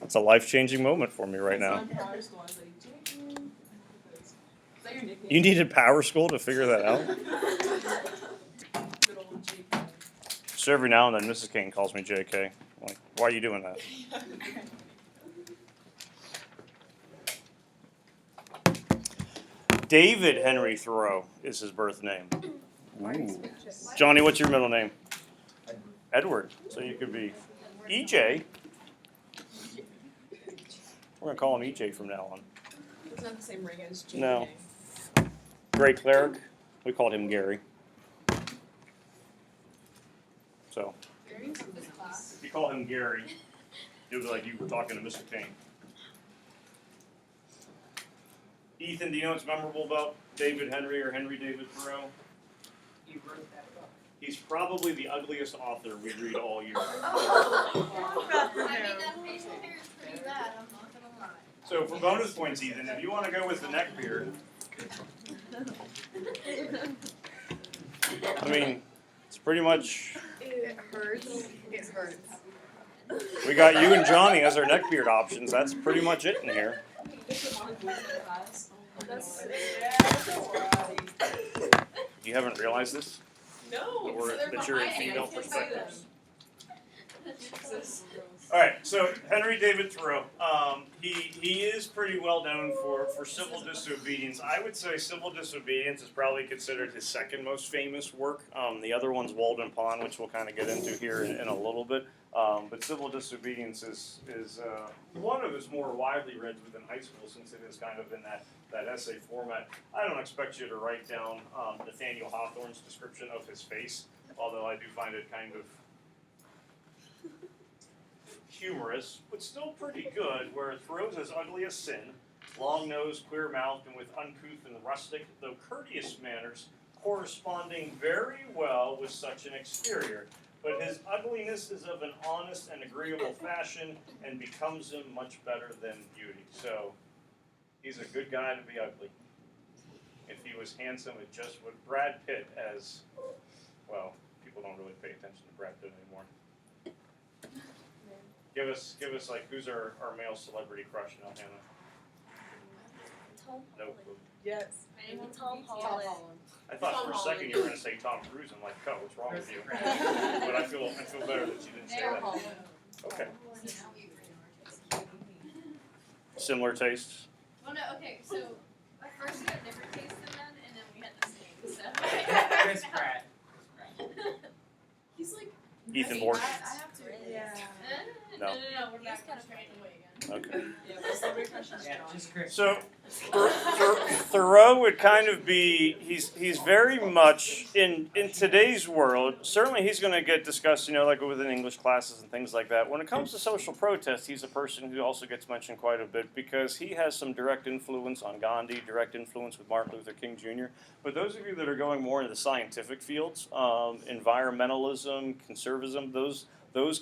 It's a life-changing moment for me right now. You needed Power School to figure that out? So every now and then, Mrs. Kane calls me JK. I'm like, why are you doing that? David Henry Thoreau is his birth name. Ooh. Johnny, what's your middle name? Edward. So you could be EJ. We're going to call him EJ from now on. It's not the same ring as JK. No. Great cleric. We called him Gary. So, if you call him Gary, it would be like you were talking to Mr. Kane. Ethan, do you know what's memorable about David Henry or Henry David Thoreau? You wrote that book. He's probably the ugliest author we read all year. I mean, that facial hair is pretty bad, I'm not gonna lie. So for bonus points, Ethan, if you want to go with the neck beard, I mean, it's pretty much, It hurts. It hurts. we got you and Johnny as our neck beard options. That's pretty much it in here. You haven't realized this? No. Or so they're that you're in behind me, I female can't see them. perspectives. All right, so Henry David Thoreau, he is pretty well known for Civil Disobedience. I would say Civil Disobedience is probably considered his second most famous work. The other one's Walden Pond, which we'll kind of get into here in a little bit. But Civil Disobedience is one of his more widely read within high school, since it is kind of in that essay format. I don't expect you to write down Nathaniel Hawthorne's description of his face, although I do find it kind of humorous, but still pretty good, where Thoreau's as ugly as sin, long-nosed, queer-mouthed, and with uncouth and rustic, though courteous manners, corresponding very well with such an exterior. But his ugliness is of an honest and agreeable fashion, and becomes him much better than beauty. So, he's a good guy to be ugly. If he was handsome, it just would. Brad Pitt as, well, people don't really pay attention to Brad Pitt anymore. Give us like, who's our male celebrity crush now, Hannah? Tom No Holland. clue. Yes. Maybe Tom Holland. I thought for a second you were going to say Tom Cruise. I'm like, oh, what's wrong with you? But I feel better that you didn't say that. Okay. Similar tastes. Well, no, okay, so at first we had different tastes in men, and then we had the same, so. Chris Pratt. He's like. Ethan I Bork. have to. Yeah. No. No, we're back kind of straight away again. Okay. Yeah, my celebrity crush is Yeah, John. just Chris. So Thoreau would kind of be, he's very much in today's world, certainly he's going to get discussed, like within English classes and things like that. When it comes to social protest, he's a person who also gets mentioned quite a bit because he has some direct influence on Gandhi, direct influence with Martin Luther King Jr. But those of you that are going more into the scientific fields, environmentalism, conservatism, those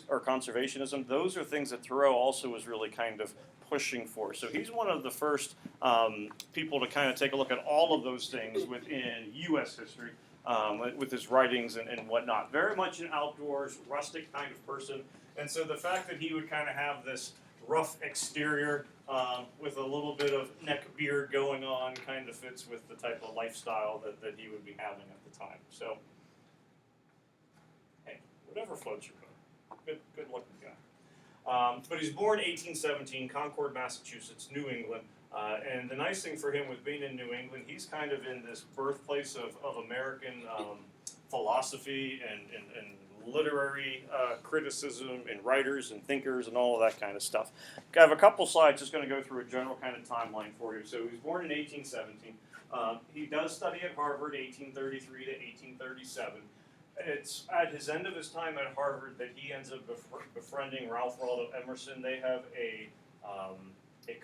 are conservationism, those are things that Thoreau also was really kind of pushing for. So he's one of the first people to kind of take a look at all of those things within U.S. history with his writings and whatnot. Very much an outdoors, rustic kind of person. And so the fact that he would kind of have this rough exterior with a little bit of neck beard going on kind of fits with the type of lifestyle that he would be having at the time. So, hey, whatever floats your boat. Good looking guy. But he's born 1817, Concord, Massachusetts, New England. And the nice thing for him with being in New England, he's kind of in this birthplace of American philosophy and literary criticism and writers and thinkers and all of that kind of stuff. I have a couple slides just going to go through a general kind of timeline for you. So he was born in 1817. He does study at Harvard 1833 to 1837. It's at his end of his time at Harvard that he ends up befriending Ralph Waldo Emerson. They have a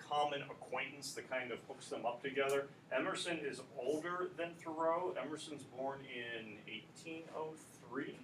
common acquaintance that kind of hooks them up together. Emerson is older than Thoreau. Emerson's born in 1803,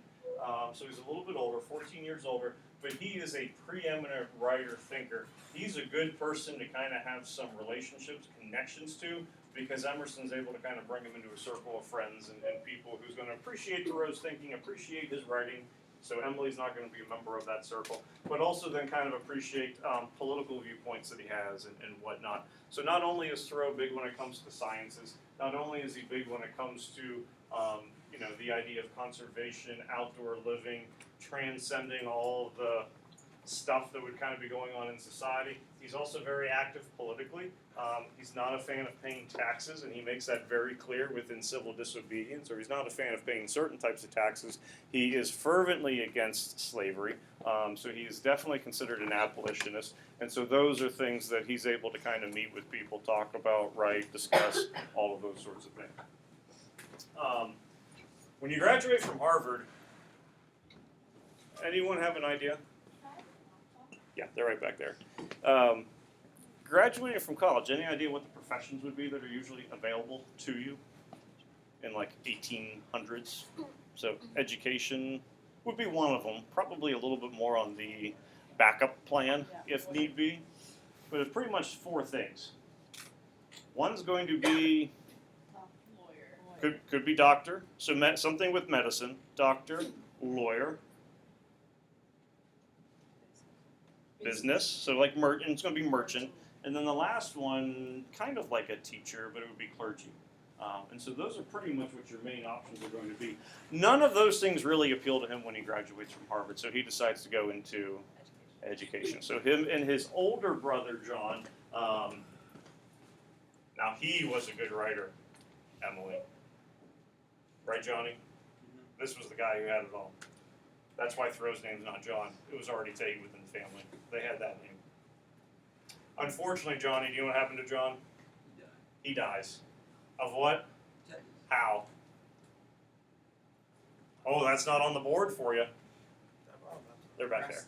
so he's a little bit older, 14 years older, but he is a preeminent writer, thinker. He's a good person to kind of have some relationships, connections to, because Emerson's able to kind of bring him into a circle of friends and people who's going to appreciate Thoreau's thinking, appreciate his writing, So Emily's not going to be a member of that circle, but also then kind of appreciate political viewpoints that he has and whatnot. So not only is Thoreau big when it comes to sciences, not only is he big when it comes to the idea of conservation, outdoor living, transcending all of the stuff that would kind of be going on in society. He's also very active politically. He's not a fan of paying taxes, and he makes that very clear within civil disobedience, or he's not a fan of paying certain types of taxes. He is fervently against slavery, so he is definitely considered an abolitionist, and so those are things that he's able to kind of meet with people, talk about, write, discuss, all of those sorts of things. When you graduate from Harvard, anyone have an idea? Yeah, they're right back there. Graduating from college, any idea what the professions would be that are usually available to you in like 1800s? So education would be one of them. Probably a little bit more on the backup plan if need be. But it's pretty much four things. One's going to be could be doctor, so something with medicine, doctor, lawyer. Business, so like it's going to be merchant, and then the last one, kind of like a teacher, but it would be clergy. And so those are pretty much what your main options are going to be. None of those things really appeal to him when he graduates from Harvard, so he decides to go into education. So him and his older brother, John, now he was a good writer, Emily. Right, Johnny? This was the guy who had it all. That's why Thoreau's name's not John. It was already taken within the family. They had that name. Unfortunately, Johnny, do you know what happened to John? He dies. Of what? How? Oh, that's not on the board for you. They're back there.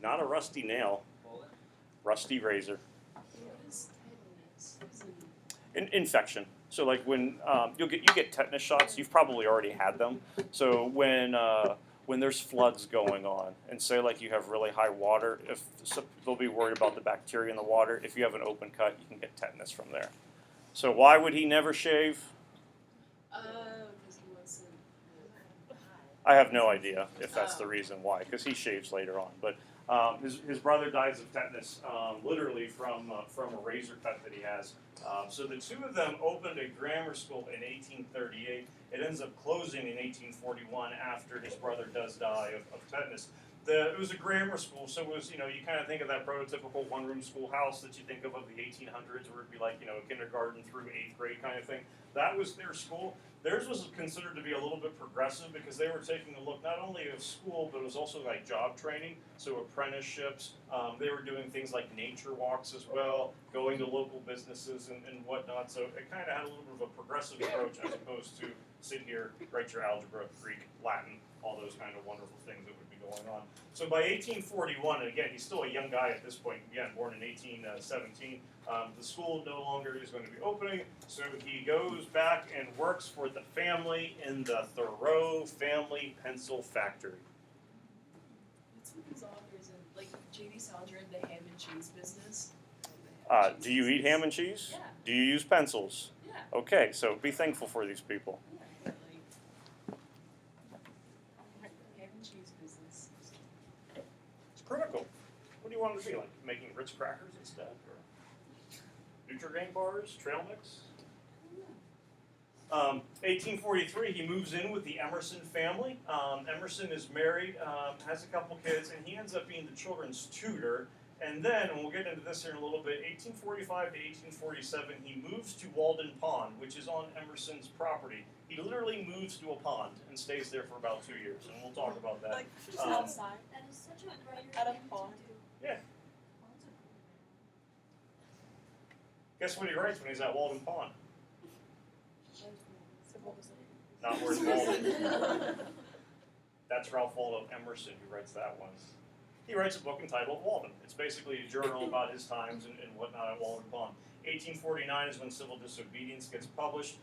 Not a rusty nail. Rusty razor. Infection. So like when you get tetanus shots, you've probably already had them. So when there's floods going on, and say like you have really high water, they'll be worried about the bacteria in the water. If you have an open cut, you can get tetanus from there. So why would he never shave? Because he wants to. I have no idea if that's the reason why, because he shaves later on. But his brother dies of tetanus, literally from a razor cut that he has. So the two of them opened a grammar school in 1838. It ends up closing in 1841 after his brother does die of tetanus. It was a grammar school, so it was, you kind of think of that prototypical one-room schoolhouse that you think of the 1800s, where it'd be like, kindergarten through 8th grade kind of thing. That was their school. Theirs was considered to be a little bit progressive because they were taking a look not only of school, but it was also like job training, so apprenticeships. They were doing things like nature walks as well, going to local businesses and whatnot. So it kind of had a little bit of a progressive approach as opposed to sit here, write your algebra, Greek, Latin, all those kind of wonderful things that would be going on. So by 1841, and again, he's still a young guy at this point, again, born in 1817, the school no longer is going to be opening, so he goes back and works for the family in the Thoreau family pencil factory. What's with these authors and like J.D. Salinger in the ham and cheese business? Do you eat ham and cheese? Yeah. Do you use pencils? Yeah. Okay, so be thankful for these people. Yeah, like ham and cheese business. It's critical. What do you want it to be, like making Ritz crackers instead? Or Nutri-Grain bars, trail mix? 1843, he moves in with the Emerson family. Emerson is married, has a couple kids, and he ends up being the children's tutor. And then, and we'll get into this here in a little bit, 1845 to 1847, he moves to Walden Pond, which is on Emerson's property. He literally moves to a pond and stays there for about 2 years, and we'll talk about that. Like just outside. That is such a writer Out of thing to pond. do. Yeah. Guess what he writes when he's at Walden Pond? Not where it's Walden. That's Ralph Waldo Emerson who writes that one. He writes a book entitled Walden. It's basically a journal about his times and whatnot at Walden Pond. 1849 is when Civil Disobedience gets published.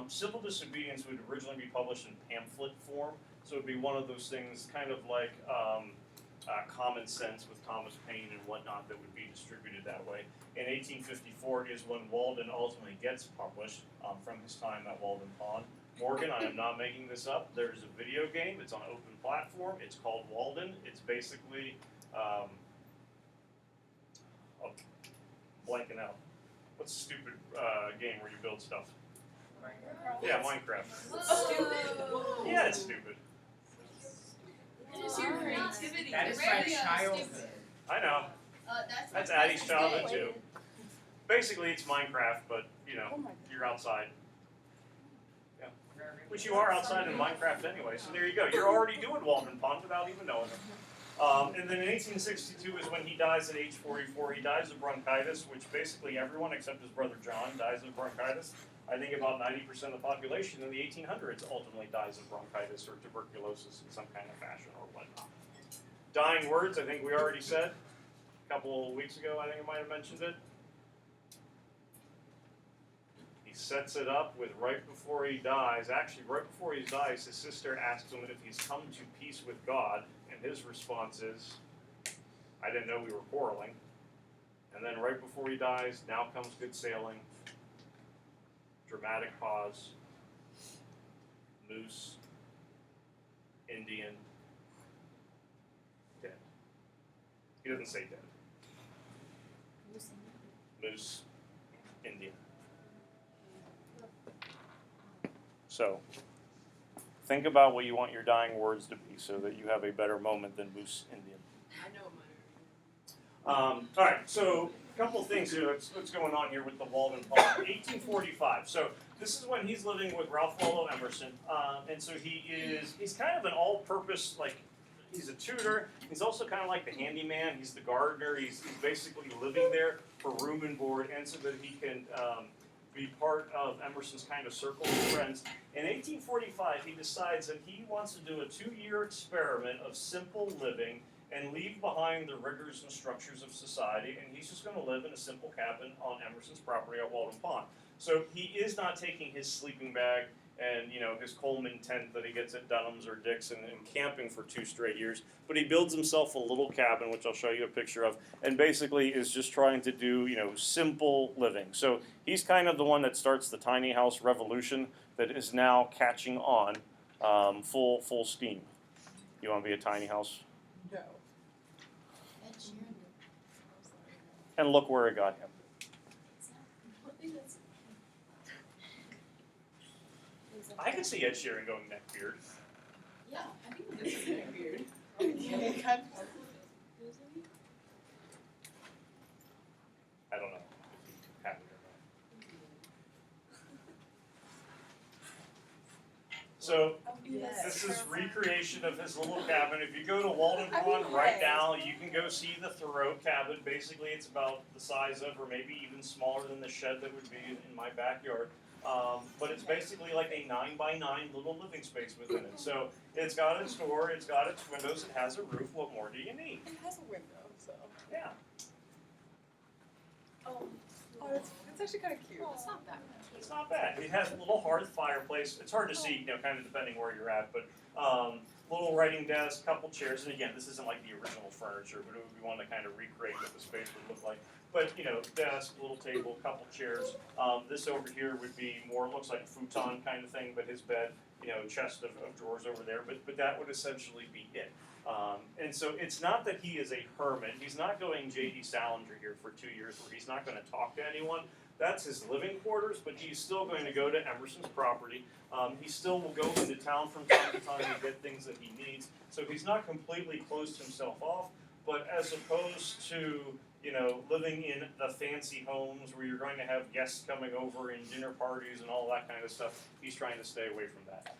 Civil Disobedience would originally be published in pamphlet form, so it would be one of those things kind of like Common Sense with Thomas Paine and whatnot that would be distributed that way. In 1854 is when Walden ultimately gets published from his time at Walden Pond. Morgan, I am not making this up. There's a video game. It's on open platform. It's called Walden. It's basically, oh, blanking out. What's the stupid game where you build stuff? Yeah, Minecraft. Whoa. Yeah, it's stupid. It is your creativity. That is It's my very childhood. stupid. I know. That's Addie's childhood too. Basically, it's Minecraft, but you know, you're outside. Yeah. Which you are outside in Minecraft anyway, so there you go. You're already doing Walden Pond without even knowing it. And then in 1862 is when he dies at age 44. He dies of bronchitis, which basically everyone except his brother John dies of bronchitis. I think about 90% of the population in the 1800s ultimately dies of bronchitis or tuberculosis in some kind of fashion or whatnot. Dying words, I think we already said. A couple of weeks ago, I think I might have mentioned it. He sets it up with right before he dies. Actually, right before he dies, his sister asks him if he's come to peace with God, and his response is, I didn't know we were quarreling. And then right before he dies, now comes good sailing. Dramatic pause. Moose. Indian. Dead. He doesn't say dead. Moose. Indian. So, think about what you want your dying words to be so that you have a better moment than Moose Indian. I know mine. All right, so a couple things here. What's going on here with the Walden Pond? 1845. So this is when he's living with Ralph Waldo Emerson, and so he's kind of an all-purpose, like, he's a tutor. He's also kind of like the handyman. He's the gardener. He's basically living there for room and board, and so that he can be part of Emerson's kind of circle of friends. In 1845, he decides that he wants to do a 2-year experiment of simple living and leave behind the rigors and structures of society, and he's just going to live in a simple cabin on Emerson's property at Walden Pond. So he is not taking his sleeping bag and his Coleman tent that he gets at Dunham's or Dick's and camping for 2 straight years, but he builds himself a little cabin, which I'll show you a picture of, and basically is just trying to do simple living. So he's kind of the one that starts the tiny house revolution that is now catching on full steam. You want to be a tiny house? No. And look where it got him. I could see Ed Sheeran going neckbeard. Yeah, I think this is weird. I don't know if he had it or not. So this is recreation of his little cabin. If you go to Walden Pond right now, you can go see the Thoreau cabin. Basically, it's about the size of, or maybe even smaller than the shed that would be in my backyard. But it's basically like a 9x9 little living space within it. So it's got its door, it's got its windows, it has a roof. What more do you need? It has a window, so. Yeah. Oh, it's actually kind of cute. It's not that bad. It's not bad. It has a little hearth fireplace. It's hard to see, kind of depending where you're at, but little writing desk, couple chairs, and again, this isn't like the original furniture, but it would be one to kind of recreate what the space would look like. But desk, little table, couple chairs. This over here would be more, looks like a futon kind of thing, but his bed, chest of drawers over there. But that would essentially be it. And so it's not that he is a hermit. He's not going J.D. Salinger here for 2 years where he's not going to talk to anyone. That's his living quarters, but he's still going to go to Emerson's property. He still will go into town from time to time to get things that he needs. So he's not completely closed himself off, but as opposed to living in the fancy homes where you're going to have guests coming over and dinner parties and all that kind of stuff, he's trying to stay away from that.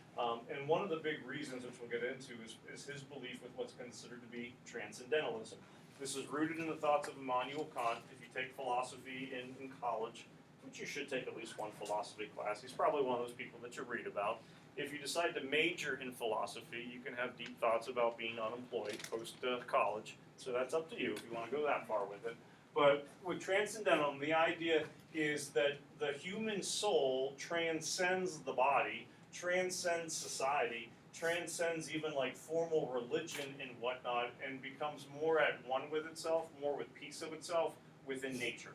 And one of the big reasons, which we'll get into, is his belief with what's considered to be transcendentalism. This is rooted in the thoughts of Immanuel Kant. If you take philosophy in college, which you should take at least one philosophy class, he's probably one of those people that you read about. If you decide to major in philosophy, you can have deep thoughts about being unemployed post-college. So that's up to you if you want to go that far with it. But with transcendentalism, the idea is that the human soul transcends the body, transcends society, transcends even like formal religion and whatnot, and becomes more at one with itself, more with peace of itself within nature.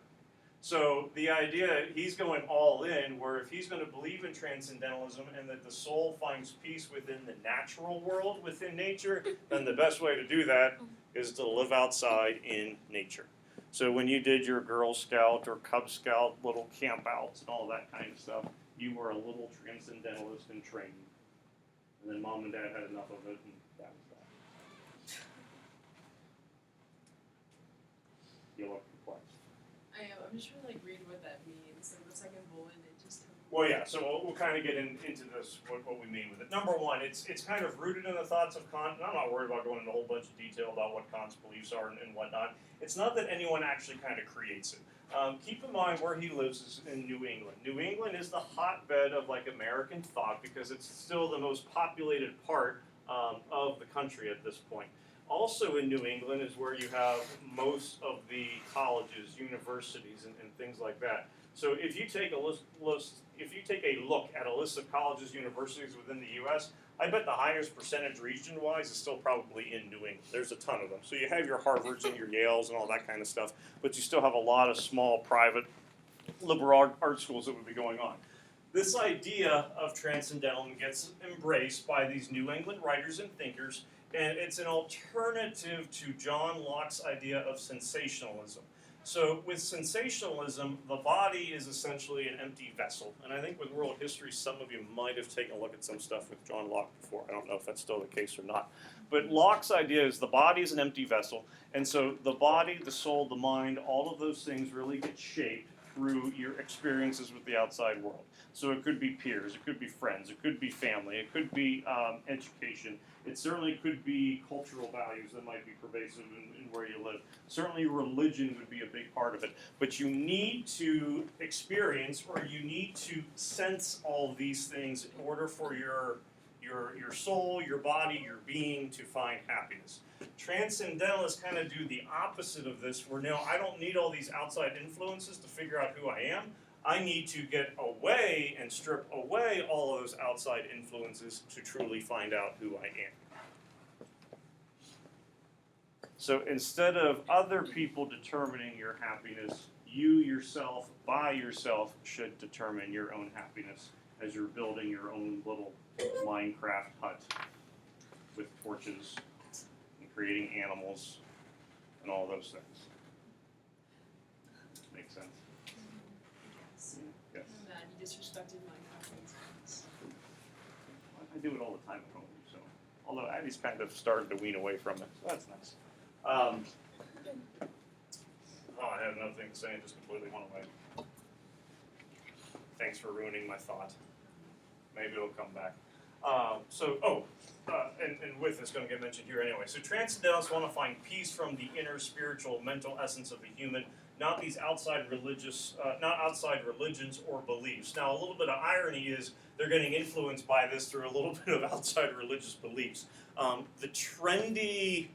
So the idea, he's going all in, where if he's going to believe in transcendentalism and that the soul finds peace within the natural world, within nature, then the best way to do that is to live outside in nature. So when you did your Girl Scout or Cub Scout little camp outs and all that kind of stuff, you were a little transcendentalist in training. And then mom and dad had enough of it, and that was that. You look perplexed. I am. I'm just trying to like read what that means. Like the second bullet, it just. Well, yeah. So we'll kind of get into this, what we mean with it. Number one, it's kind of rooted in the thoughts of Kant. And I'm not worried about going into a whole bunch of detail about what Kant's beliefs are and whatnot. It's not that anyone actually kind of creates it. Keep in mind where he lives is in New England. New England is the hotbed of like American thought because it's still the most populated part of the country at this point. Also in New England is where you have most of the colleges, universities, and things like that. So if you take a look at a list of colleges, universities within the U.S., I bet the highest percentage region-wise is still probably in New England. There's a ton of them. So you have your Harvards and your Yales and all that kind of stuff, but you still have a lot of small, private, liberal art schools that would be going on. This idea of transcendentalism gets embraced by these New England writers and thinkers, and it's an alternative to John Locke's idea of sensationalism. So with sensationalism, the body is essentially an empty vessel. And I think with world history, some of you might have taken a look at some stuff with John Locke before. I don't know if that's still the case or not. But Locke's idea is the body is an empty vessel. And so the body, the soul, the mind, all of those things really get shaped through your experiences with the outside world. So it could be peers, it could be friends, it could be family, it could be education. It certainly could be cultural values that might be pervasive in where you live. Certainly religion would be a big part of it. But you need to experience or you need to sense all these things in order for your soul, your body, your being to find happiness. Transcendentalists kind of do the opposite of this, where no, I don't need all these outside influences to figure out who I am. I need to get away and strip away all of those outside influences to truly find out who I am. So instead of other people determining your happiness, you yourself, by yourself, should determine your own happiness as you're building your own little Minecraft hut with torches and creating animals and all those things. Make sense? Yes. I'm mad. You disrespected my confidence. I do it all the time at home, so. Although Abby's kind of started to wean away from it, so that's nice. Oh, I had another thing to say and just completely went away. Thanks for ruining my thought. Maybe it'll come back. And with this, going to get mentioned here anyway. So transcendentalists want to find peace from the inner spiritual, mental essence of the human, not these outside religious, not outside religions or beliefs. Now, a little bit of irony is they're getting influenced by this through a little bit of outside religious beliefs. The trendy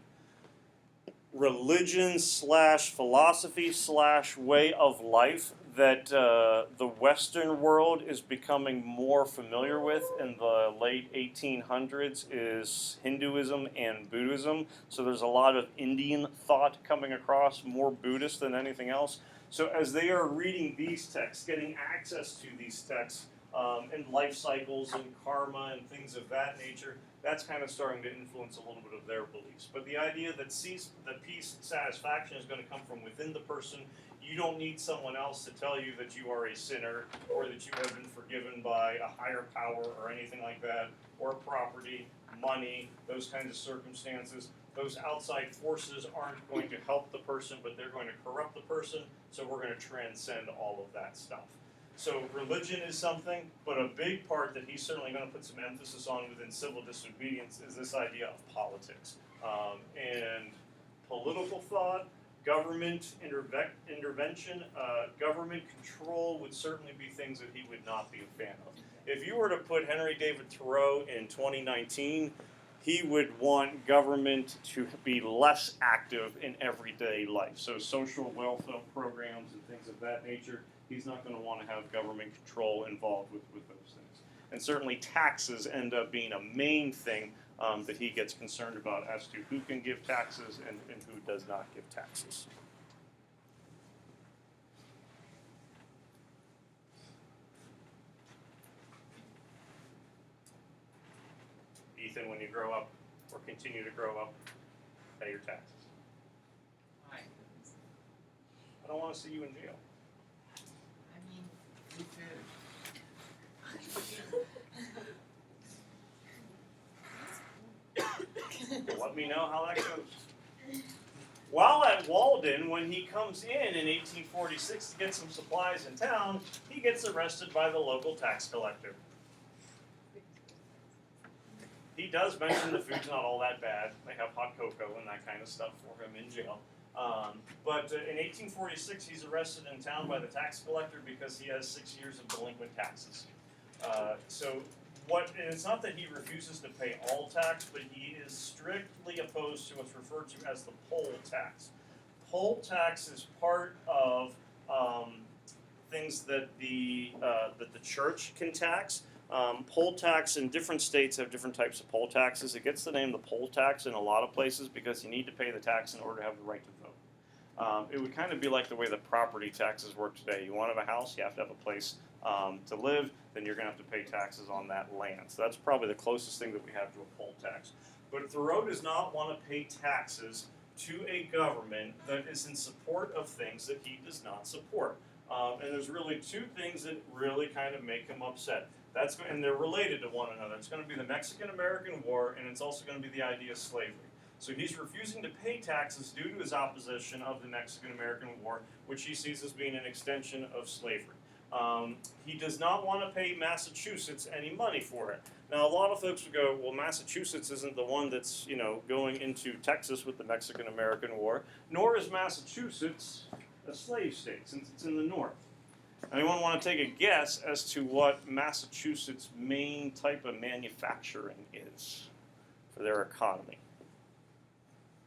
religion / philosophy / way of life that the Western world is becoming more familiar with in the late 1800s is Hinduism and Buddhism. So there's a lot of Indian thought coming across, more Buddhist than anything else. So as they are reading these texts, getting access to these texts, and life cycles and karma and things of that nature, that's kind of starting to influence a little bit of their beliefs. But the idea that peace and satisfaction is going to come from within the person, you don't need someone else to tell you that you are a sinner or that you have been forgiven by a higher power or anything like that, or property, money, those kinds of circumstances. Those outside forces aren't going to help the person, but they're going to corrupt the person, so we're going to transcend all of that stuff. So religion is something, but a big part that he's certainly going to put some emphasis on within civil disobedience is this idea of politics. And political thought, government intervention, government control would certainly be things that he would not be a fan of. If you were to put Henry David Thoreau in 2019, he would want government to be less active in everyday life. So social welfare programs and things of that nature, he's not going to want to have government control involved with those things. And certainly taxes end up being a main thing that he gets concerned about as to who can give taxes and who does not give taxes. Ethan, when you grow up, or continue to grow up, pay your taxes. My I don't want to see you in jail. I mean, free food. Well, let me know how that goes. While at Walden, when he comes in 1846 to get some supplies in town, he gets arrested by the local tax collector. He does mention the food's not all that bad. They have hot cocoa and that kind of stuff for him in jail. But in 1846, he's arrested in town by the tax collector because he has 6 years of delinquent taxes. And it's not that he refuses to pay all tax, but he is strictly opposed to what's referred to as the poll tax. Poll tax is part of things that the church can tax. Poll tax in different states have different types of poll taxes. It gets the name the poll tax in a lot of places because you need to pay the tax in order to have the right to vote. It would kind of be like the way the property taxes work today. You want to have a house, you have to have a place to live, then you're going to have to pay taxes on that land. So that's probably the closest thing that we have to a poll tax. But Thoreau does not want to pay taxes to a government that is in support of things that he does not support. And there's really two things that really kind of make him upset. And they're related to one another. It's going to be the Mexican-American War, and it's also going to be the idea of slavery. So he's refusing to pay taxes due to his opposition of the Mexican-American War, which he sees as being an extension of slavery. He does not want to pay Massachusetts any money for it. Now, a lot of folks would go, well, Massachusetts isn't the one that's, going into Texas with the Mexican-American War, nor is Massachusetts a slave state, since it's in the north. Anyone want to take a guess as to what Massachusetts' main type of manufacturing is for their economy?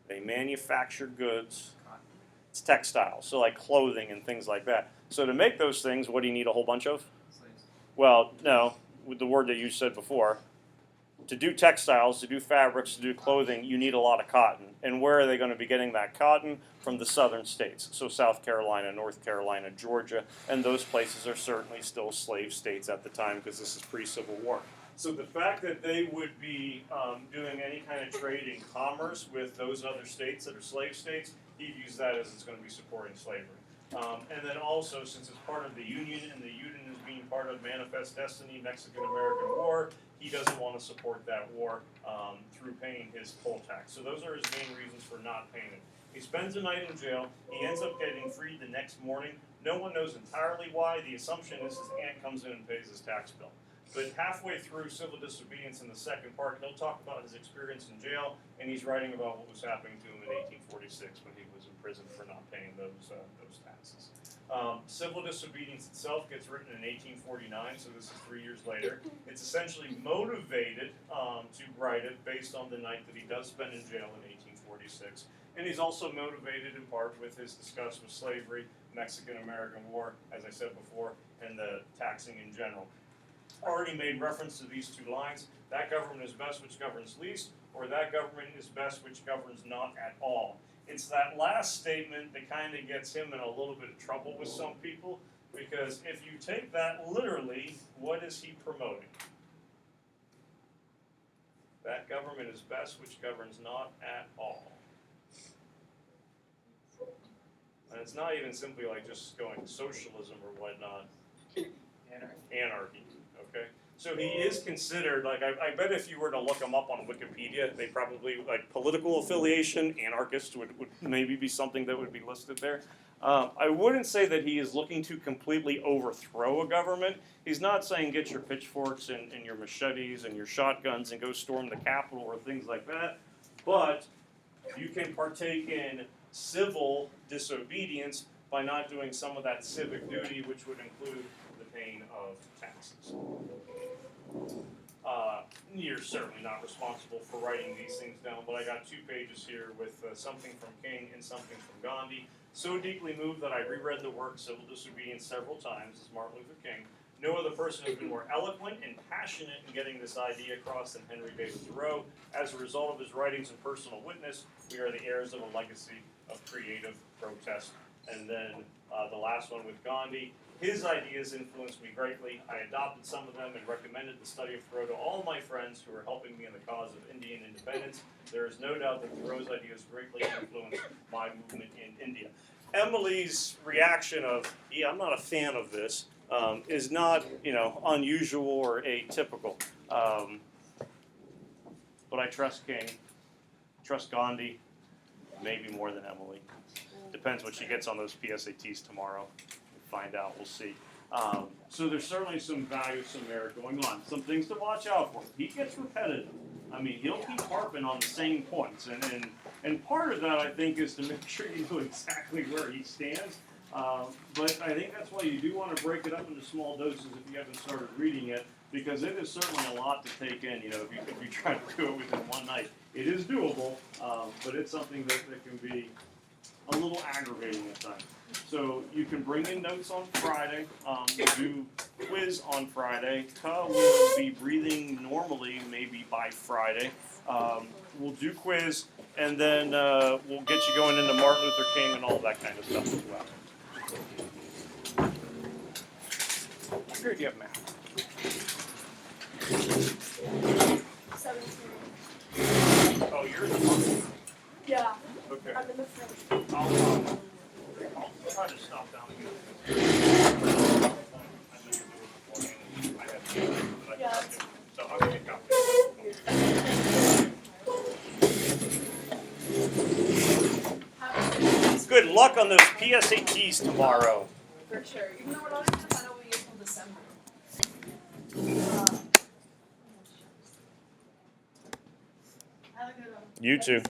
They manufacture goods. It's textiles, so like clothing and things like that. So to make those things, what do you need a whole bunch of? Slaves. Well, no, with the word that you said before. To do textiles, to do fabrics, to do clothing, you need a lot of cotton. And where are they going to be getting that cotton? From the southern states. So South Carolina, North Carolina, Georgia, and those places are certainly still slave states at the time because this is pre-Civil War. So the fact that they would be doing any kind of trade and commerce with those other states that are slave states, he views that as it's going to be supporting slavery. And then also, since it's part of the Union, and the Union is being part of Manifest Destiny, Mexican-American War, he doesn't want to support that war through paying his poll tax. So those are his main reasons for not paying it. He spends the night in jail. He ends up getting freed the next morning. No one knows entirely why. The assumption is his aunt comes in and pays his tax bill. But halfway through Civil Disobedience in the second part, he'll talk about his experience in jail, and he's writing about what was happening to him in 1846 when he was in prison for not paying those taxes. Civil Disobedience itself gets written in 1849, so this is 3 years later. It's essentially motivated to write it based on the night that he does spend in jail in 1846. And he's also motivated in part with his disgust with slavery, Mexican-American War, as I said before, and the taxing in general. Already made reference to these two lines: that government is best which governs least, or that government is best which governs not at all. It's that last statement that kind of gets him in a little bit of trouble with some people, because if you take that literally, what is he promoting? That government is best which governs not at all. And it's not even simply like just going socialism or whatnot. Anarchy. Okay? So he is considered, like, I bet if you were to look him up on Wikipedia, they probably, like, political affiliation, anarchist would maybe be something that would be listed there. I wouldn't say that he is looking to completely overthrow a government. He's not saying get your pitchforks and your machetes and your shotguns and go storm the Capitol or things like that. But you can partake in civil disobedience by not doing some of that civic duty, which would include the paying of taxes. You're certainly not responsible for writing these things down, but I got 2 pages here with something from King and something from Gandhi. So deeply moved that I reread the work Civil Disobedience several times as Martin Luther King. No other person has been more eloquent and passionate in getting this idea across than Henry David Thoreau. As a result of his writings and personal witness, we are the heirs of a legacy of creative protest. And then the last one with Gandhi. his ideas influenced me greatly. I adopted some of them and recommended the study of Thoreau to all my friends who are helping me in the cause of Indian independence. There is no doubt that Thoreau's ideas greatly influenced my movement in India. Emily's reaction of, yeah, I'm not a fan of this, is not, unusual or atypical. But I trust King, trust Gandhi, maybe more than Emily. Depends what she gets on those PSATs tomorrow. We'll find out, we'll see. So there's certainly some value, some merit going on. Some things to watch out for. He gets repetitive. I mean, he'll keep harping on the same points. And part of that, I think, is to make sure you know exactly where he stands. But I think that's why you do want to break it up into small doses if you haven't started reading it, because it is certainly a lot to take in. If you try to do it within one night, it is doable, but it's something that can be a little aggravating at times. So you can bring in notes on Friday. We'll do quiz on Friday. Ka will be breathing normally, maybe by Friday. We'll do quiz, and then we'll get you going into Martin Luther King and all that kind of stuff as well. Here you have math. 17. Oh, you're in the front. Yeah, Okay. I'm in the front. I'll try to stop down again. Yeah. So I'll get a copy. Good luck on those PSATs tomorrow. For sure. Even though we're not even gonna find out what we get till December. Have a good one. You too.